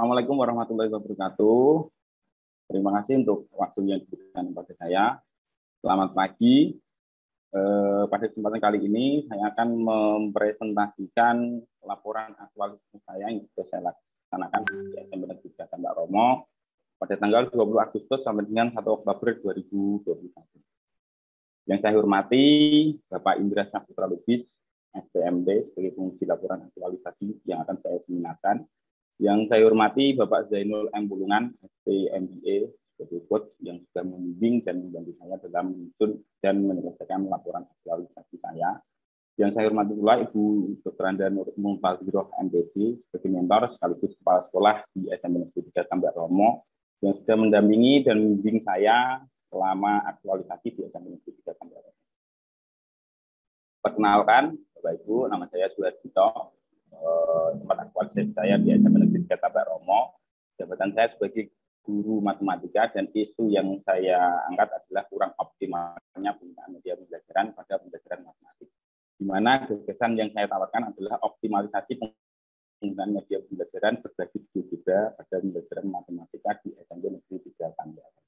Assalamualaikum warahmatullahi wabarakatuh. Terima kasih untuk waktu yang diberikan kepada saya. Selamat pagi. Pada kesempatan kali ini saya akan mempresentasikan laporan aktualitas saya yang sudah saya laksanakan di SMP Negeri 3 Tambak Romo pada tanggal 20 Agustus sampai dengan 1 Oktober 2021. Yang saya hormati Bapak Indra Saputra Lubis, SPMD, sebagai pengisi laporan aktualisasi yang akan saya seminarkan. Yang saya hormati Bapak Zainul M. Bulungan, SPMBA, sebagai coach yang sudah membimbing dan membantu saya dalam menyusun dan menyelesaikan laporan aktualisasi saya. Yang saya hormati pula Ibu Dr. Anda Nur Mumtaziroh MPD, sebagai mentor sekaligus kepala sekolah di SMP Negeri 3 Tambak Romo, yang sudah mendampingi dan membimbing saya selama aktualisasi di SMP Negeri 3 Tambak Romo. Perkenalkan, Bapak Ibu, nama saya Suharjito. Tempat aktualisasi saya di SMP Negeri 3 Tambak Romo. Jabatan saya sebagai guru matematika dan isu yang saya angkat adalah kurang optimalnya penggunaan media pembelajaran pada pembelajaran matematik. Di mana gagasan yang saya tawarkan adalah optimalisasi penggunaan media pembelajaran berbasis juga pada pembelajaran matematika di SMP Negeri 3 Tambak Romo.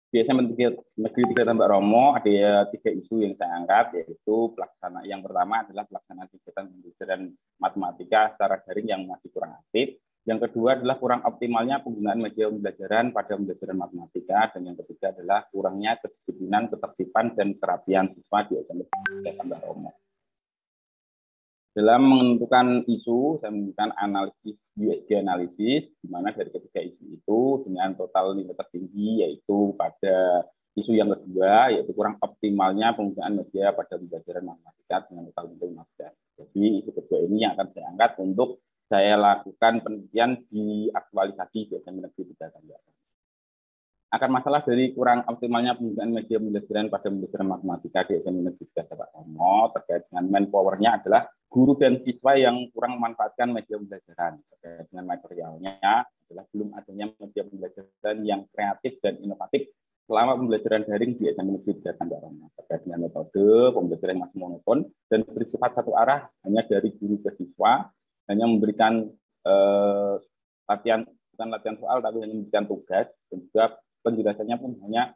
Di SMP Negeri 3 Tambak Romo ada 3 isu yang saya angkat, yaitu yang pertama adalah pelaksanaan kegiatan pembelajaran matematika secara daring yang masih kurang aktif. Yang kedua adalah kurang optimalnya penggunaan media pembelajaran pada pembelajaran matematika, dan yang ketiga adalah kurangnya kedisiplinan, ketertiban, dan kerapian siswa di SMP 3 Tambak Romo. Dalam menentukan isu, saya menentukan analisis USG analisis, di mana dari ketiga isu itu dengan total nilai tertinggi yaitu pada isu yang kedua, yaitu kurang optimalnya penggunaan media pada pembelajaran matematika dengan total nilai 15. Jadi isu kedua ini yang akan saya angkat untuk saya lakukan penelitian di aktualisasi di SMP Negeri 3 Tambak Romo. Akan masalah dari kurang optimalnya penggunaan media pembelajaran pada pembelajaran matematika di SMP Negeri 3 Tambak Romo terkait dengan manpowernya adalah guru dan siswa yang kurang memanfaatkan media pembelajaran. Terkait dengan materialnya adalah belum adanya media pembelajaran yang kreatif dan inovatif selama pembelajaran daring di SMP Negeri 3 Tambak Romo. Terkait dengan metode pembelajaran yang masih monoton dan bersifat satu arah, hanya dari guru ke siswa, hanya memberikan bukan latihan soal, tapi hanya memberikan tugas, dan juga penjelasannya pun hanya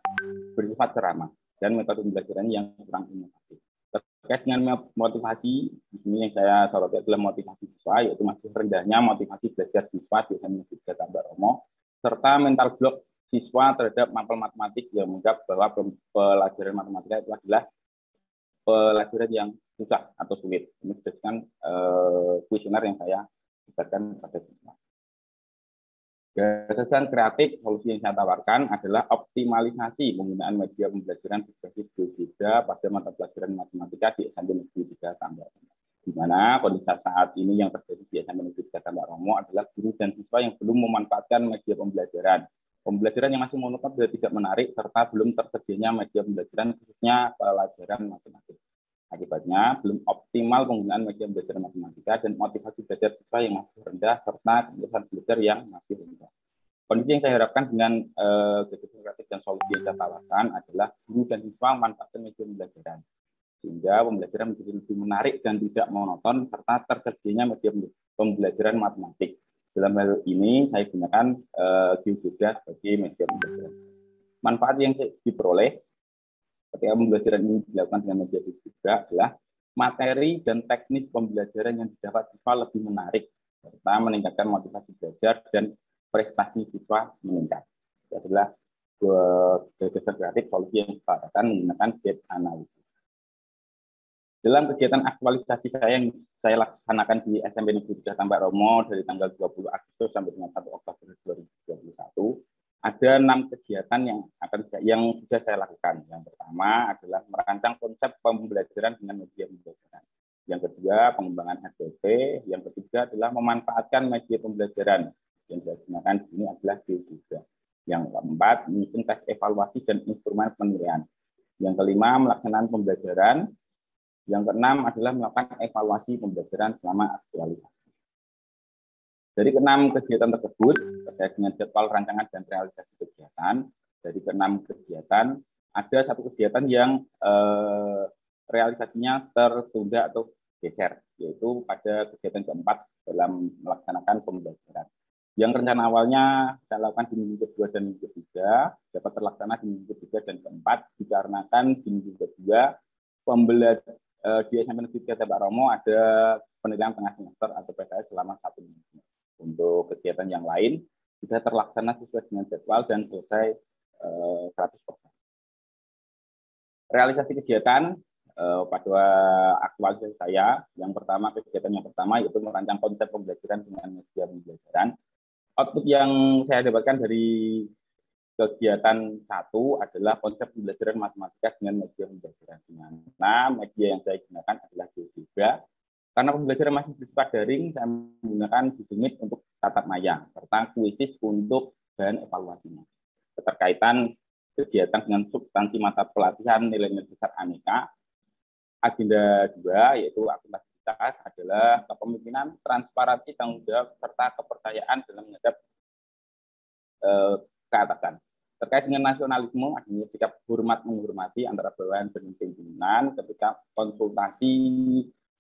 bersifat ceramah dan metode pembelajaran yang kurang inovatif. Terkait dengan motivasi, di sini yang saya soroti adalah motivasi siswa, yaitu masih rendahnya motivasi belajar siswa di SMP Negeri 3 Tambak Romo, serta mental block siswa terhadap mapel matematik yang menganggap bahwa pelajaran matematika itu adalah pelajaran yang susah atau sulit. Ini berdasarkan kuesioner yang saya berikan pada siswa. Gagasan kreatif, solusi yang saya tawarkan adalah optimalisasi penggunaan media pembelajaran berbasis GeoGebra pada mata pelajaran matematika di SMP Negeri 3 Tambak Romo. Di mana kondisi saat ini yang terjadi di SMP Negeri 3 Tambak Romo adalah guru dan siswa yang belum memanfaatkan media pembelajaran. Pembelajaran yang masih monoton dan tidak menarik, serta belum tersedianya media pembelajaran khususnya pelajaran matematika. Akibatnya, belum optimal penggunaan media pembelajaran matematika dan motivasi belajar siswa yang masih rendah, serta kebiasaan belajar yang masih rendah. Kondisi yang saya harapkan dengan gagasan kreatif dan solusi yang saya tawarkan adalah guru dan siswa memanfaatkan media pembelajaran, sehingga pembelajaran menjadi lebih menarik dan tidak monoton, serta tersedianya media pembelajaran matematik. Dalam hal ini, saya gunakan GeoGebra sebagai media pembelajaran. Manfaat yang diperoleh ketika pembelajaran ini dilakukan dengan media GeoGebra adalah materi dan teknik pembelajaran yang didapat siswa lebih menarik, serta meningkatkan motivasi belajar dan prestasi siswa meningkat. Itu adalah gagasan kreatif solusi yang ditawarkan menggunakan gap analisis. Dalam kegiatan aktualisasi saya yang saya laksanakan di SMP Negeri 3 Tambak Romo dari tanggal 20 Agustus sampai dengan 1 Oktober 2021, ada 6 kegiatan yang sudah saya lakukan. Yang pertama adalah merancang konsep pembelajaran dengan media pembelajaran. Yang kedua, pengembangan SPP. Yang ketiga adalah memanfaatkan media pembelajaran. Yang saya gunakan di sini adalah GeoGebra. Yang keempat, menyusun tes evaluasi dan instrumen penilaian. Yang kelima, melaksanakan pembelajaran. Yang keenam adalah melakukan evaluasi pembelajaran selama aktualisasi. Dari ke-6 kegiatan tersebut, terkait dengan jadwal rancangan dan realisasi kegiatan, dari ke-6 kegiatan, ada satu kegiatan yang realisasinya tertunda atau geser, yaitu pada kegiatan keempat dalam melaksanakan pembelajaran. yang rencana awalnya saya lakukan di minggu kedua dan minggu ketiga dapat terlaksana di minggu ketiga dan keempat dikarenakan di minggu kedua pembelajaran di SMP Negeri 3 Tembak Romo ada penilaian tengah semester atau PTS selama 1 minggu. Untuk kegiatan yang lain sudah terlaksana sesuai dengan jadwal dan selesai 100%. Realisasi kegiatan pada aktualisasi saya, kegiatan yang pertama yaitu merancang konsep pembelajaran dengan media pembelajaran. Output yang saya dapatkan dari kegiatan satu adalah konsep pembelajaran matematika dengan media pembelajaran. Nah, media yang saya gunakan adalah GeoGebra. Karena pembelajaran masih bersifat daring, saya menggunakan Google Meet untuk tatap maya, serta kuisis untuk bahan evaluasinya. Keterkaitan kegiatan dengan substansi mata pelatihan nilai-nilai besar aneka. Agenda 2, yaitu akuntabilitas, adalah kepemimpinan, transparansi, tanggung jawab, serta kepercayaan dalam menghadap keatasan. Terkait dengan nasionalisme, adanya sikap hormat menghormati antara bawahan dan pimpinan ketika konsultasi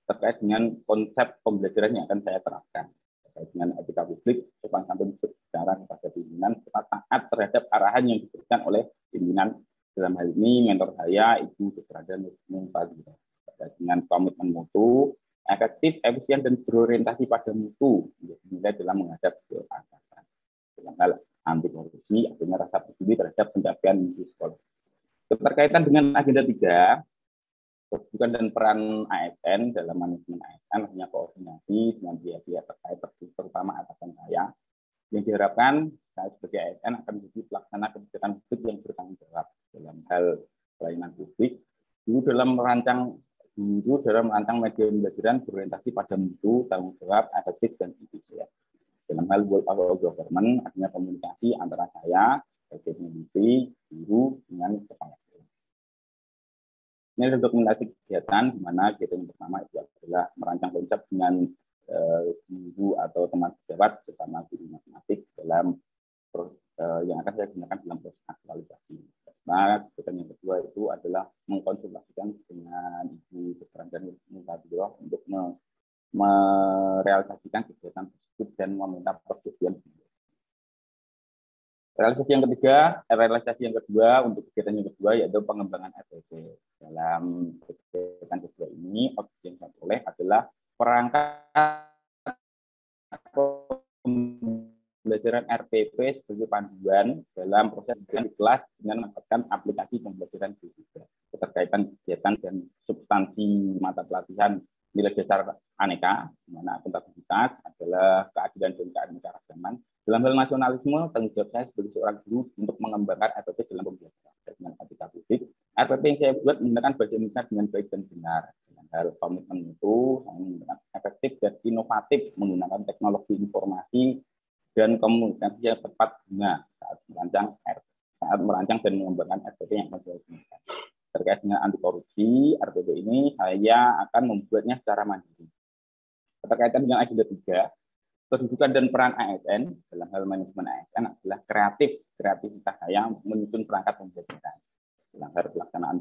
terkait dengan konsep pembelajaran yang akan saya terapkan. Terkait dengan etika publik, sopan santun berbicara kepada pimpinan, serta taat terhadap arahan yang diberikan oleh pimpinan. Dalam hal ini, mentor saya, Ibu Dr. Nusmu Fadila. Terkait dengan komitmen mutu, efektif, efisien, dan berorientasi pada mutu, dinilai dalam menghadap ke atasan. Dalam hal anti korupsi, artinya rasa peduli terhadap pendampingan misi sekolah. Keterkaitan dengan agenda 3, kedudukan dan peran ASN dalam manajemen ASN hanya koordinasi dengan pihak-pihak terkait, terutama atasan saya. Yang diharapkan saya sebagai ASN akan menjadi pelaksana kebijakan publik yang bertanggung jawab dalam hal pelayanan publik. Dalam merancang media pembelajaran berorientasi pada mutu, tanggung jawab, efektif, dan efisien. Dalam hal work of government, artinya komunikasi antara saya, sebagai peneliti, guru, dengan kepala sekolah. Ini adalah dokumentasi kegiatan, di mana kegiatan yang pertama itu adalah merancang konsep dengan guru atau teman sejawat bersama guru matematik dalam yang akan saya gunakan dalam proses aktualisasi. Nah, kegiatan yang kedua itu adalah mengkonsultasikan dengan Ibu Dr. Nusmu untuk merealisasikan kegiatan tersebut dan meminta persetujuan. Realisasi yang kedua untuk kegiatan yang kedua yaitu pengembangan RPP. Dalam kegiatan kedua ini, objek yang saya peroleh adalah perangkat pembelajaran RPP sebagai panduan dalam proses di kelas dengan memanfaatkan aplikasi pembelajaran GeoGebra. Keterkaitan kegiatan dan substansi mata pelatihan nilai dasar aneka, di mana akuntabilitas adalah keadilan dan keanekaragaman. Dalam hal nasionalisme, tanggung jawab saya sebagai seorang guru untuk mengembangkan RPP dalam pembelajaran dengan etika publik. RPP yang saya buat menggunakan bahasa Indonesia dengan baik dan benar. Dalam hal komitmen itu, saya menggunakan efektif dan inovatif menggunakan teknologi informasi dan komunikasi yang tepat guna saat merancang dan mengembangkan RPP yang akan saya gunakan. Terkait dengan anti korupsi, RPP ini saya akan membuatnya secara mandiri. Keterkaitan dengan agenda 3, kedudukan dan peran ASN dalam hal manajemen ASN adalah kreativitas saya menyusun perangkat pembelajaran. Dalam hal pelaksanaan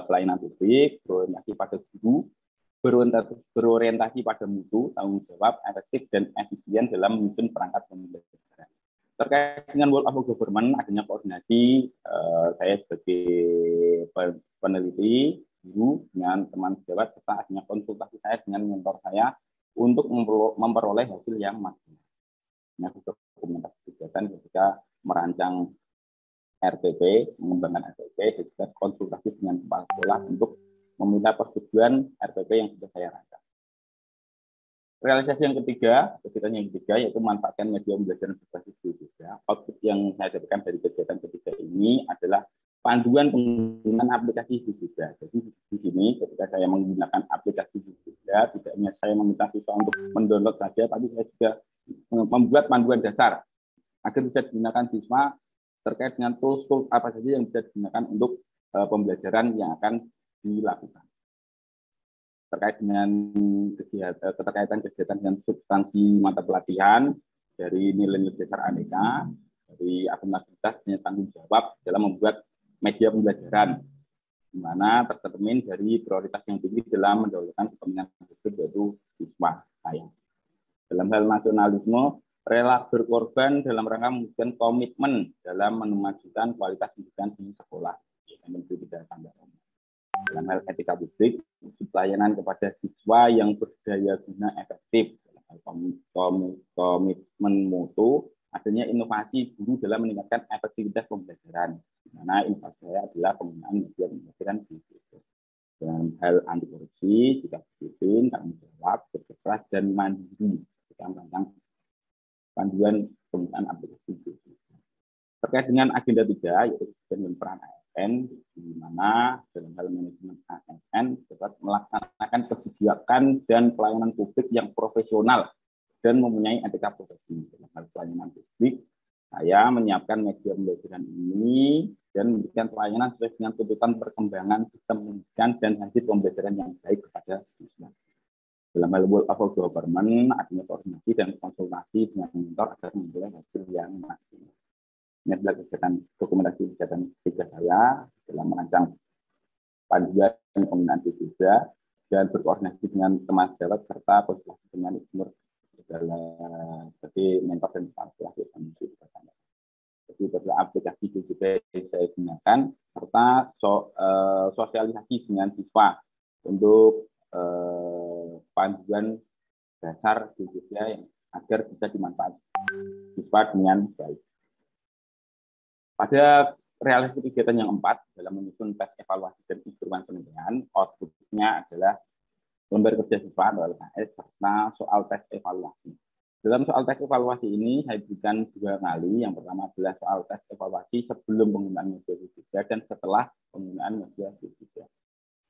pelayanan publik, berorientasi pada guru, berorientasi pada mutu, tanggung jawab, efektif, dan efisien dalam menyusun perangkat pembelajaran. Terkait dengan work of government, adanya koordinasi saya sebagai peneliti, guru, dengan teman sejawat, serta adanya konsultasi saya dengan mentor saya untuk memperoleh hasil yang maksimal. Ini dokumentasi kegiatan ketika merancang RPP, mengembangkan RPP, dan juga konsultasi dengan kepala sekolah untuk meminta persetujuan RPP yang sudah saya rancang. Realisasi yang ketiga, kegiatan yang ketiga yaitu memanfaatkan media pembelajaran berbasis GeoGebra. Output yang saya dapatkan dari kegiatan ketiga ini adalah panduan penggunaan aplikasi GeoGebra. Jadi di sini ketika saya menggunakan aplikasi GeoGebra, tidak hanya saya meminta siswa untuk mendownload saja, tapi saya juga membuat panduan dasar agar bisa digunakan siswa terkait dengan tools apa saja yang bisa digunakan untuk pembelajaran yang akan dilakukan. Terkait dengan keterkaitan kegiatan dengan substansi mata pelatihan dari nilai-nilai dasar aneka, dari akuntabilitas dan tanggung jawab dalam membuat media pembelajaran, di mana tercermin dari prioritas yang tinggi dalam mendahulukan kepentingan publik yaitu siswa saya. Dalam hal nasionalisme, rela berkorban dalam rangka mewujudkan komitmen dalam memajukan kualitas pendidikan di sekolah. Negeri 3 Tambak Roma. Dalam hal etika publik, pelayanan kepada siswa yang berdaya guna efektif, komitmen mutu, adanya inovasi guru dalam meningkatkan efektivitas pembelajaran. Di mana inovasi saya adalah penggunaan media pembelajaran digital. Dalam hal anti korupsi, sikap disiplin, tanggung jawab, kerja dan mandiri dalam rangka panduan penggunaan aplikasi digital. Terkait dengan agenda 3, yaitu dan peran ASN, di mana dalam hal manajemen ASN dapat melaksanakan kebijakan dan pelayanan publik yang profesional dan mempunyai etika profesi. Dalam hal pelayanan publik, saya menyiapkan media pembelajaran ini dan memberikan pelayanan sesuai dengan tuntutan perkembangan sistem pendidikan dan hasil pembelajaran yang baik kepada siswa. Dalam hal work of government, adanya koordinasi dan konsultasi dengan mentor agar memperoleh hasil yang maksimal. Ini adalah kegiatan dokumentasi kegiatan tiga saya dalam merancang panduan penggunaan juga dan berkoordinasi dengan teman sejawat serta konsultasi dengan Ibu sebagai mentor dan fasilitator kami. Jadi adalah aplikasi juga saya gunakan serta sosialisasi dengan siswa untuk panduan dasar juga yang agar bisa dimanfaatkan siswa dengan baik. Pada realisasi kegiatan yang 4 dalam menyusun tes evaluasi dan instrumen penilaian, outputnya adalah lembar kerja siswa atau LKS serta soal tes evaluasi. Dalam soal tes evaluasi ini saya berikan 2 kali. Yang pertama adalah soal tes evaluasi sebelum penggunaan media sosial dan setelah penggunaan media sosial.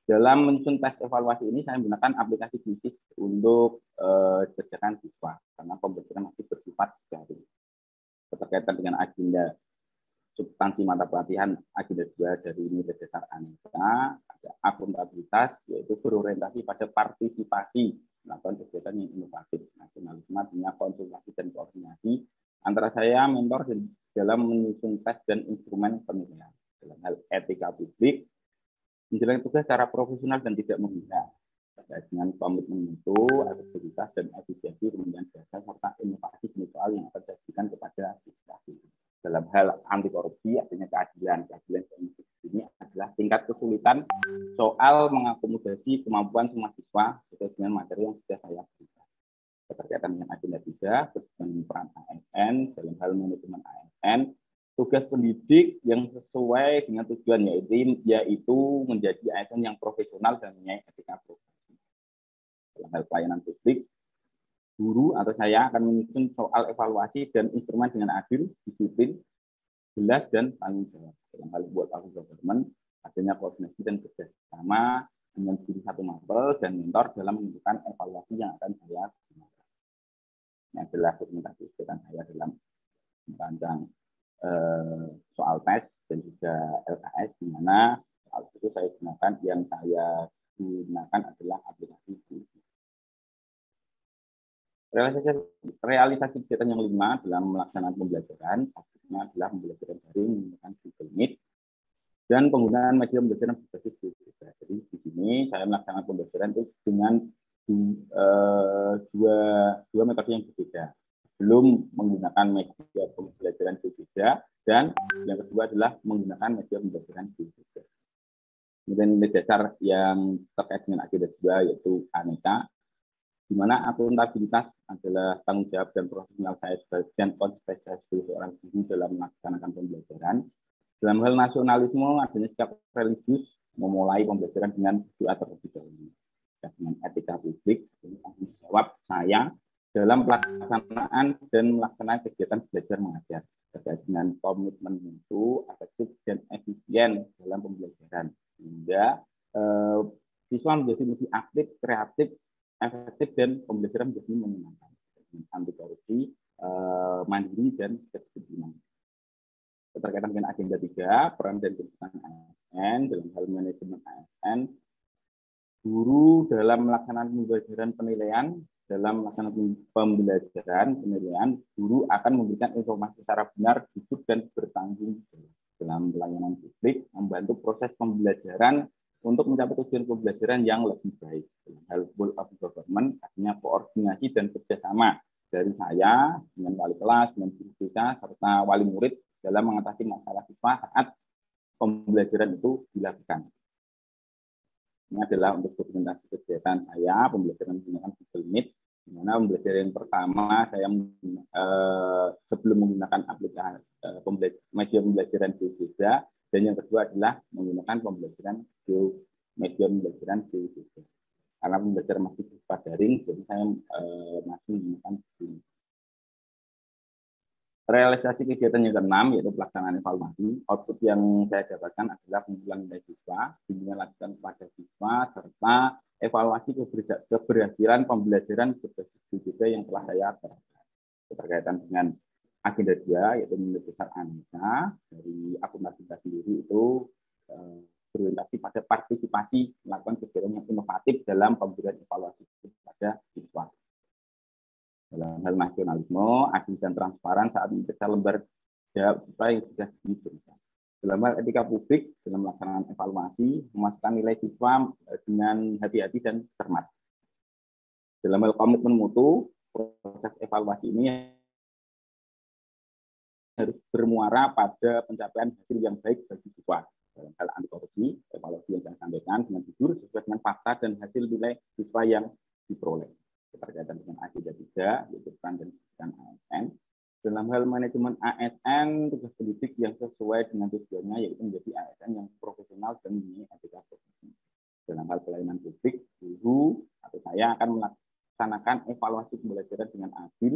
Dalam menyusun tes evaluasi ini saya menggunakan aplikasi khusus untuk kerjakan siswa karena pembelajaran masih bersifat daring. Berkaitan dengan agenda substansi mata pelatihan agenda 2 dari nilai dasar aneka, ada akuntabilitas, yaitu berorientasi pada partisipasi, melakukan kegiatan yang inovatif, nasionalisme, punya konsultasi dan koordinasi antara saya mentor dalam menyusun tes dan instrumen penilaian. Dalam hal etika publik, menjalankan tugas secara profesional dan tidak menghina, terkait dengan komitmen itu, efektivitas dan efisiensi kemudian dasar serta inovasi soal yang akan disajikan kepada siswa. Dalam hal anti korupsi, artinya keadilan ini adalah tingkat kesulitan soal mengakomodasi kemampuan semua siswa sesuai dengan materi yang sudah saya berikan. Berkaitan dengan agenda 3, dengan peran ASN dalam hal manajemen ASN, tugas pendidik yang sesuai dengan tujuan yaitu menjadi ASN yang profesional dan mempunyai etika profesi. Dalam hal pelayanan publik, guru atau saya akan menyusun soal evaluasi dan instrumen dengan adil, disiplin, jelas, dan tanggung jawab. Dalam hal buat government, adanya koordinasi dan kerjasama dengan guru satu mapel dan mentor dalam menentukan evaluasi yang akan saya gunakan. Ini adalah dokumentasi kegiatan saya dalam merancang soal tes dan juga LKS, di mana soal itu saya gunakan, yang saya gunakan adalah aplikasi Google. Realisasi kegiatan yang 5 dalam melaksanakan pembelajaran, maksudnya adalah pembelajaran daring menggunakan Google Meet dan penggunaan media pembelajaran berbasis Google. Jadi di sini saya melaksanakan pembelajaran itu dengan dua metode yang berbeda. Belum menggunakan media pembelajaran berbeda dan yang kedua adalah menggunakan media pembelajaran berbeda. Kemudian nilai dasar yang terkait dengan agenda 2 yaitu aneka, di mana akuntabilitas adalah tanggung jawab dan profesional saya dan konsisten saya sebagai seorang guru dalam melaksanakan pembelajaran. Dalam hal nasionalisme, adanya sikap religius memulai pembelajaran dengan doa terlebih dahulu. Dengan etika publik, ini tanggung jawab saya dalam pelaksanaan dan melaksanakan kegiatan belajar mengajar terkait dengan komitmen itu efektif dan efisien dalam pembelajaran sehingga siswa menjadi lebih aktif, kreatif, efektif, dan pembelajaran menjadi menyenangkan. Anti korupsi, mandiri, dan kedisiplinan. Berkaitan dengan agenda 3, peran dan kebutuhan ASN dalam hal manajemen ASN, guru dalam melaksanakan pembelajaran penilaian, dalam melaksanakan pembelajaran penilaian, guru akan memberikan informasi secara benar, jujur, dan bertanggung jawab dalam pelayanan publik, membantu proses pembelajaran untuk mencapai tujuan pembelajaran yang lebih baik. Dalam hal goal of government, artinya koordinasi dan kerjasama dari saya dengan wali kelas, dengan guru BK, serta wali murid dalam mengatasi masalah siswa saat pembelajaran itu dilakukan. Ini adalah untuk dokumentasi kegiatan saya, pembelajaran menggunakan Google Meet, di mana pembelajaran pertama saya sebelum menggunakan aplikasi media pembelajaran GeoGebra, dan yang kedua adalah menggunakan media pembelajaran GeoGebra. Karena pembelajaran masih berupa daring, jadi saya masih menggunakan Google Meet. Realisasi kegiatan yang keenam yaitu pelaksanaan evaluasi. Output yang saya dapatkan adalah pengumpulan nilai siswa, bimbingan lanjutan kepada siswa, serta evaluasi keberhasilan pembelajaran berbasis GeoGebra yang telah saya terapkan. Berkaitan dengan agenda 2 yaitu nilai besar ANISA dari akuntansi sendiri itu berorientasi pada partisipasi melakukan kegiatan yang inovatif dalam pemberian evaluasi kepada siswa. Dalam hal nasionalisme, adil dan transparan saat memeriksa lembar jawab siswa yang sudah diberikan. Dalam hal etika publik, dalam melaksanakan evaluasi, memasukkan nilai siswa dengan hati-hati dan cermat. Dalam hal komitmen mutu, proses evaluasi ini harus bermuara pada pencapaian hasil yang baik bagi siswa. Dalam hal anti korupsi, evaluasi yang saya sampaikan dengan jujur sesuai dengan fakta dan hasil nilai siswa yang diperoleh. Berkaitan dengan agenda 3, yaitu peran dan ASN. Dalam hal manajemen ASN, tugas pendidik yang sesuai dengan tujuannya yaitu menjadi ASN yang profesional dan mempunyai etika profesional. Dalam hal pelayanan publik, guru atau saya akan melaksanakan evaluasi pembelajaran dengan adil,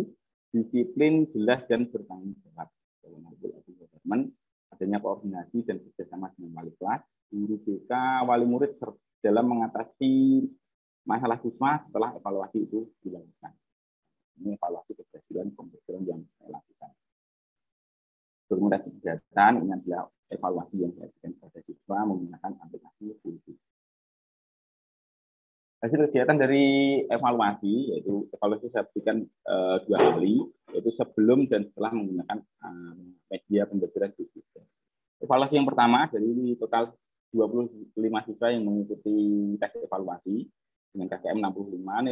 disiplin, jelas, dan bertanggung jawab. Dalam hal government, adanya koordinasi dan kerjasama dengan wali kelas, guru BK, wali murid dalam mengatasi masalah siswa setelah evaluasi itu dilakukan. Ini evaluasi keberhasilan pembelajaran yang saya lakukan. Dokumentasi kegiatan ini adalah evaluasi yang saya berikan kepada siswa menggunakan aplikasi Fully. Hasil kegiatan dari evaluasi, yaitu evaluasi saya berikan 2 kali, yaitu sebelum dan setelah menggunakan media pembelajaran digital. Evaluasi yang pertama dari total 25 siswa yang mengikuti tes evaluasi dengan KKM 65,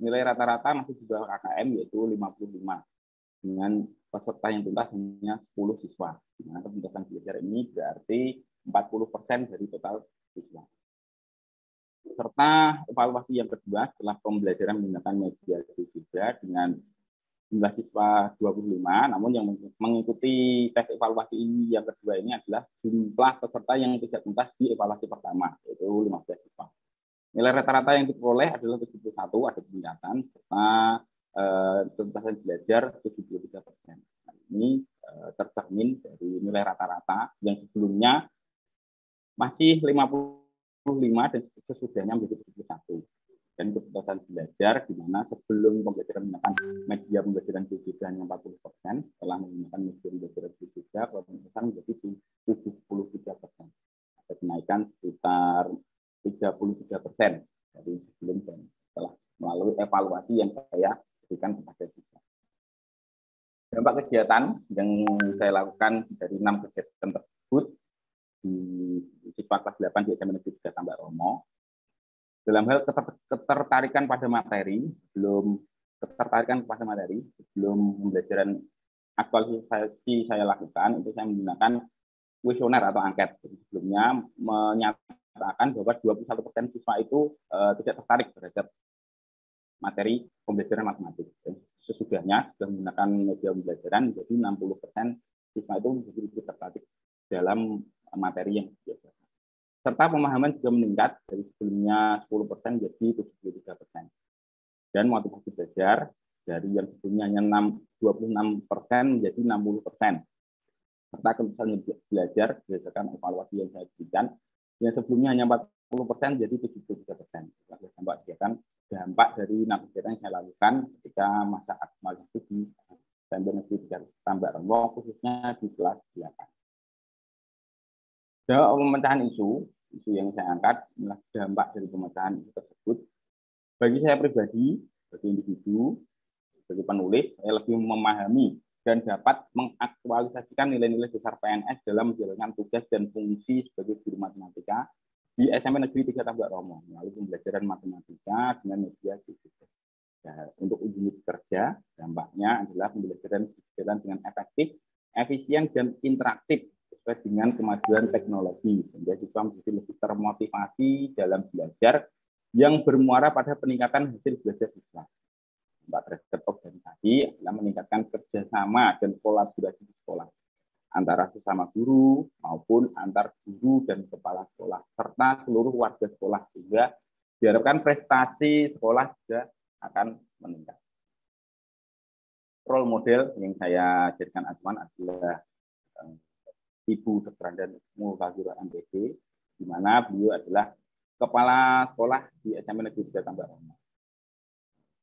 nilai rata-rata masih di bawah KKM yaitu 55 dengan peserta yang tuntas hanya 10 siswa. Di mana ketuntasan belajar ini berarti 40% dari total siswa. Serta evaluasi yang kedua setelah pembelajaran menggunakan media GeoGebra dengan jumlah siswa 25, namun yang mengikuti tes evaluasi yang kedua ini adalah jumlah peserta yang tidak tuntas di evaluasi pertama, yaitu 15 siswa. Nilai rata-rata yang diperoleh adalah 71, ada peningkatan, serta tuntasan belajar 73%. Nah, ini tercermin dari nilai rata-rata yang sebelumnya masih 55 dan sesudahnya menjadi 71. Dan ketuntasan belajar di mana sebelum pembelajaran menggunakan media pembelajaran GeoGebra hanya 40%, setelah menggunakan media pembelajaran GeoGebra ketuntasan menjadi 73%. Ada kenaikan sekitar 33% dari sebelum dan setelah melalui evaluasi yang saya berikan kepada siswa. Dampak kegiatan yang saya lakukan dari 6 kegiatan tersebut di siswa kelas 8 di SMA Negeri 3 Tambak Romo. Dalam hal ketertarikan pada materi, sebelum pembelajaran aktualisasi saya lakukan, itu saya menggunakan kuesioner atau angket. Jadi sebelumnya menyatakan bahwa 21% siswa itu tidak tertarik terhadap materi pembelajaran matematik. Dan sesudahnya sudah menggunakan media pembelajaran menjadi 60% siswa itu menjadi lebih tertarik dalam materi yang biasa. Serta pemahaman juga meningkat dari sebelumnya 10% jadi 73%. Dan motivasi belajar dari yang sebelumnya hanya 26% menjadi 60%. Serta keputusan belajar berdasarkan evaluasi yang saya berikan, yang sebelumnya hanya 40% jadi 73%. Dampak dari 6 kegiatan yang saya lakukan ketika masa aktualisasi di SMP Negeri 3 Tambak Romo, khususnya di kelas 8. Pemecahan isu yang saya angkat adalah dampak dari pemecahan isu tersebut. Bagi saya pribadi, sebagai individu, sebagai penulis, saya lebih memahami dan dapat mengaktualisasikan nilai-nilai besar PNS dalam menjalankan tugas dan fungsi sebagai guru matematika di SMP Negeri 3 Tambak Romo melalui pembelajaran matematika dengan media GeoGebra. Ya, untuk unit kerja, dampaknya adalah pembelajaran berjalan dengan efektif, efisien, dan interaktif sesuai dengan kemajuan teknologi, sehingga siswa menjadi lebih termotivasi dalam belajar yang bermuara pada peningkatan hasil belajar siswa. Dampak terhadap organisasi adalah meningkatkan kerjasama dan kolaborasi di sekolah antara sesama guru maupun antar guru dan kepala sekolah serta seluruh warga sekolah, sehingga diharapkan prestasi sekolah juga akan meningkat. Role model yang saya jadikan acuan adalah Ibu Dr. Andan Mulfazura MPD, di mana beliau adalah kepala sekolah di SMP Negeri 3 Tambak Rano.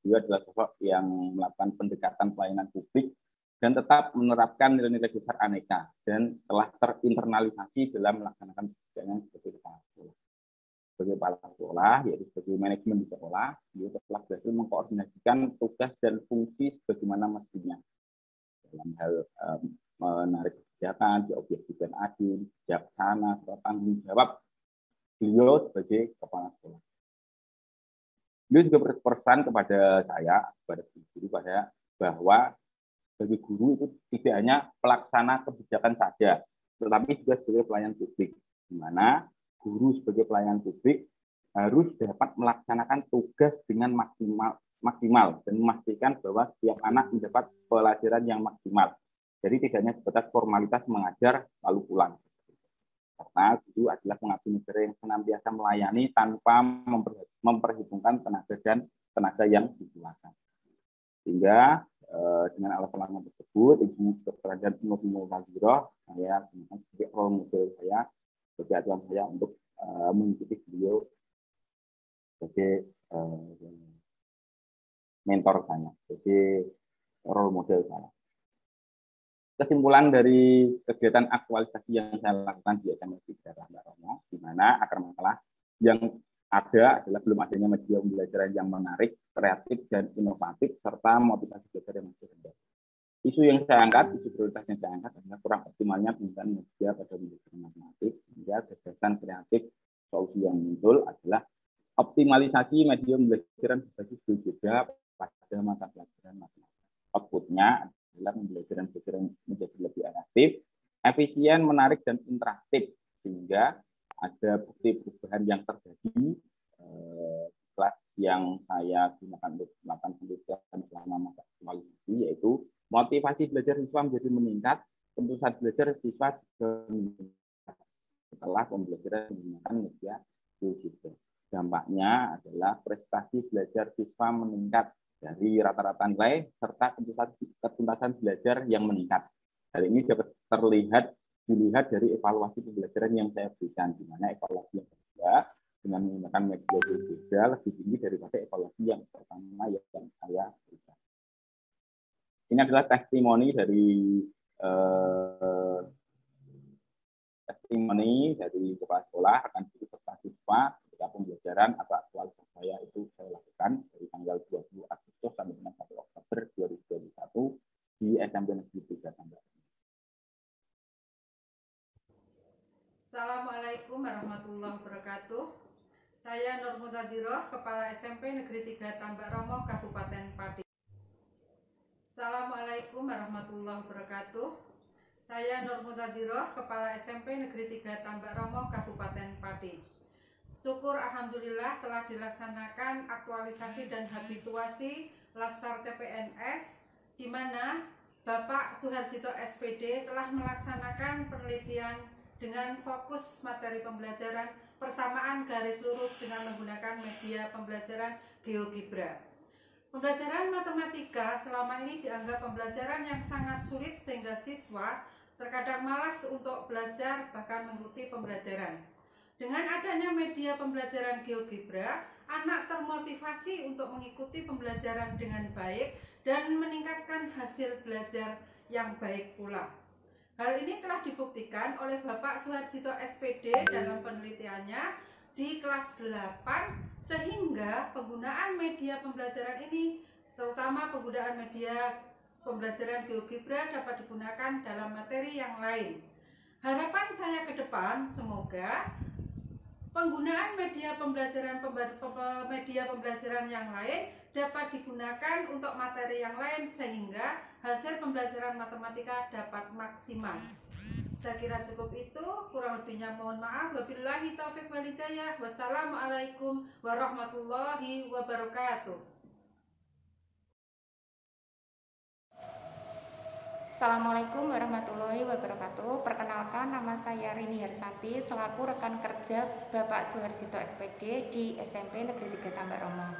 Beliau adalah sosok yang melakukan pendekatan pelayanan publik dan tetap menerapkan nilai-nilai besar aneka dan telah terinternalisasi dalam melaksanakan pekerjaannya sebagai kepala sekolah. Sebagai kepala sekolah, yaitu sebagai manajemen di sekolah, beliau telah berhasil mengkoordinasikan tugas dan fungsi sebagaimana mestinya dalam hal menarik kebijakan, di objektif dan adil, bijaksana, serta tanggung jawab beliau sebagai kepala sekolah. Beliau juga berpesan kepada saya, kepada guru, bahwa sebagai guru itu tidak hanya pelaksana kebijakan saja, tetapi juga sebagai pelayan publik, di mana guru sebagai pelayan publik harus dapat melaksanakan tugas dengan maksimal dan memastikan bahwa setiap anak mendapat pelajaran yang maksimal. Jadi tidak hanya sebatas formalitas mengajar lalu pulang. Karena guru adalah pengabdi negara yang senantiasa melayani tanpa memperhitungkan tenaga dan tenaga yang digunakan. Sehingga dengan alasan tersebut, Ibu Dr. Andan Mulfazura, saya sebagai role model saya, sebagai acuan saya untuk mengikuti beliau sebagai mentor saya, sebagai role model saya. Kesimpulan dari kegiatan aktualisasi yang saya lakukan di SMP 3 Tambak Rano, di mana akar masalah yang ada adalah belum adanya media pembelajaran yang menarik, kreatif, dan inovatif, serta motivasi belajar yang masih rendah. Isu yang saya angkat, isu prioritas yang saya angkat adalah kurang optimalnya penggunaan media pada pembelajaran matematik, sehingga gagasan kreatif solusi yang muncul adalah optimalisasi media pembelajaran berbasis GeoGebra pada mata pelajaran matematika. Outputnya adalah pembelajaran menjadi lebih efektif, efisien, menarik, dan interaktif, sehingga ada bukti perubahan yang terjadi kelas yang saya gunakan untuk melakukan penelitian selama masa aktualisasi, yaitu motivasi belajar siswa menjadi meningkat, keputusan belajar siswa setelah pembelajaran menggunakan media GeoGebra. Dampaknya adalah prestasi belajar siswa meningkat dari rata-rata nilai serta ketuntasan belajar yang meningkat. Hal ini dapat dilihat dari evaluasi pembelajaran yang saya berikan, di mana evaluasi yang kedua dengan menggunakan media GeoGebra lebih tinggi daripada evaluasi yang pertama yang saya berikan. Ini adalah testimoni dari kepala sekolah akan serta siswa ketika pembelajaran atau aktualisasi saya itu saya lakukan dari tanggal 20 Agustus sampai dengan 1 Oktober 2021 di SMP Negeri 3 Tambak. Assalamualaikum warahmatullahi wabarakatuh. Saya Nur Mutadiroh, Kepala SMP Negeri 3 Tambak Rano, Kabupaten Pati. Assalamualaikum warahmatullahi wabarakatuh. Saya Nur Mutadiroh, Kepala SMP Negeri 3 Tambak Rano, Kabupaten Pati. Syukur alhamdulillah telah dilaksanakan aktualisasi dan habituasi Latsar CPNS, di mana Bapak Suharjito SPD telah melaksanakan penelitian dengan fokus materi pembelajaran persamaan garis lurus dengan menggunakan media pembelajaran GeoGebra. Pembelajaran matematika selama ini dianggap pembelajaran yang sangat sulit sehingga siswa terkadang malas untuk belajar bahkan mengikuti pembelajaran. Dengan adanya media pembelajaran GeoGebra, anak termotivasi untuk mengikuti pembelajaran dengan baik dan meningkatkan hasil belajar yang baik pula. Hal ini telah dibuktikan oleh Bapak Suharjito SPD dalam penelitiannya di kelas 8, sehingga penggunaan media pembelajaran ini, terutama penggunaan media pembelajaran GeoGebra, dapat digunakan dalam materi yang lain. Harapan saya ke depan, semoga penggunaan media pembelajaran yang lain dapat digunakan untuk materi yang lain sehingga hasil pembelajaran matematika dapat maksimal. Saya kira cukup itu, kurang lebihnya mohon maaf. Wabillahi taufiq wal hidayah. Wassalamualaikum warahmatullahi wabarakatuh. Assalamualaikum warahmatullahi wabarakatuh. Perkenalkan, nama saya Rini Hersanti selaku rekan kerja Bapak Suharjito SPD di SMP Negeri 3 Tambak Romo.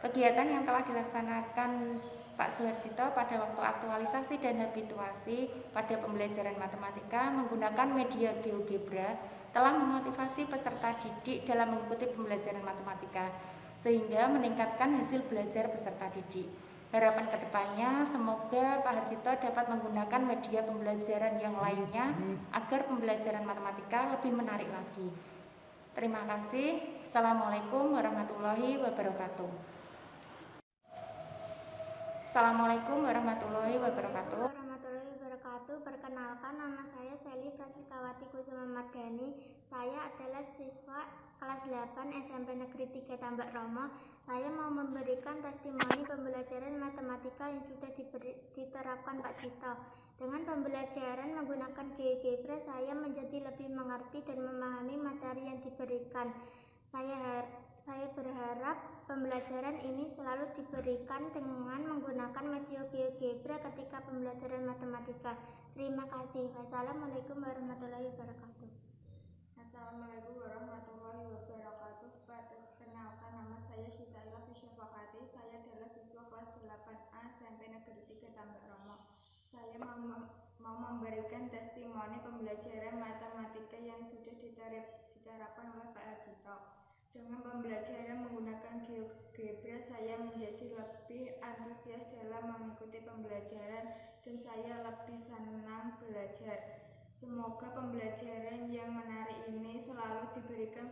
Kegiatan yang telah dilaksanakan Pak Suharjito pada waktu aktualisasi dan habituasi pada pembelajaran matematika menggunakan media GeoGebra telah memotivasi peserta didik dalam mengikuti pembelajaran matematika sehingga meningkatkan hasil belajar peserta didik. Harapan kedepannya semoga Pak Harjito dapat menggunakan media pembelajaran yang lainnya agar pembelajaran matematika lebih menarik lagi. Terima kasih. Assalamualaikum warahmatullahi wabarakatuh. Assalamualaikum warahmatullahi wabarakatuh. Perkenalkan, nama saya Seli Prasikawati Kusuma Mardani. Saya adalah siswa kelas 8 SMP Negeri 3 Tambak Romo. Saya mau memberikan testimoni pembelajaran matematika yang sudah diterapkan Pak Jito. Dengan pembelajaran menggunakan GeoGebra, saya menjadi lebih mengerti dan memahami materi yang diberikan. Saya berharap pembelajaran ini selalu diberikan dengan menggunakan media GeoGebra ketika pembelajaran matematika. Terima kasih. Wassalamualaikum warahmatullahi wabarakatuh. Assalamualaikum warahmatullahi wabarakatuh. Perkenalkan, nama saya Syitailah Fisyafakati. Saya adalah siswa kelas 8A SMP Negeri 3 Tambak Romo. Saya mau memberikan testimoni pembelajaran matematika yang sudah diterapkan oleh Pak Harjito. Dengan pembelajaran menggunakan GeoGebra, saya menjadi lebih antusias dalam mengikuti pembelajaran dan saya lebih senang belajar. Semoga pembelajaran yang menarik ini selalu diberikan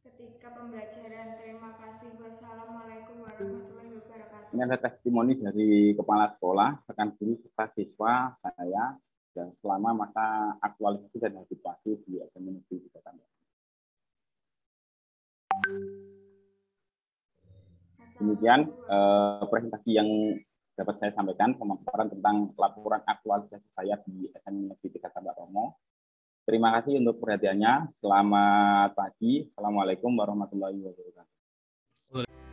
ketika pembelajaran. Terima kasih. Wassalamualaikum warahmatullahi wabarakatuh. Ini ada testimoni dari kepala sekolah, rekan guru serta siswa saya dan selama masa aktualisasi dan habituasi di SMP Negeri 3 Tambak. Demikian presentasi yang dapat saya sampaikan, pemaparan tentang laporan aktualisasi saya di SMP Negeri 3 Tambak Romo. Terima kasih untuk perhatiannya. Selamat pagi. Assalamualaikum warahmatullahi wabarakatuh.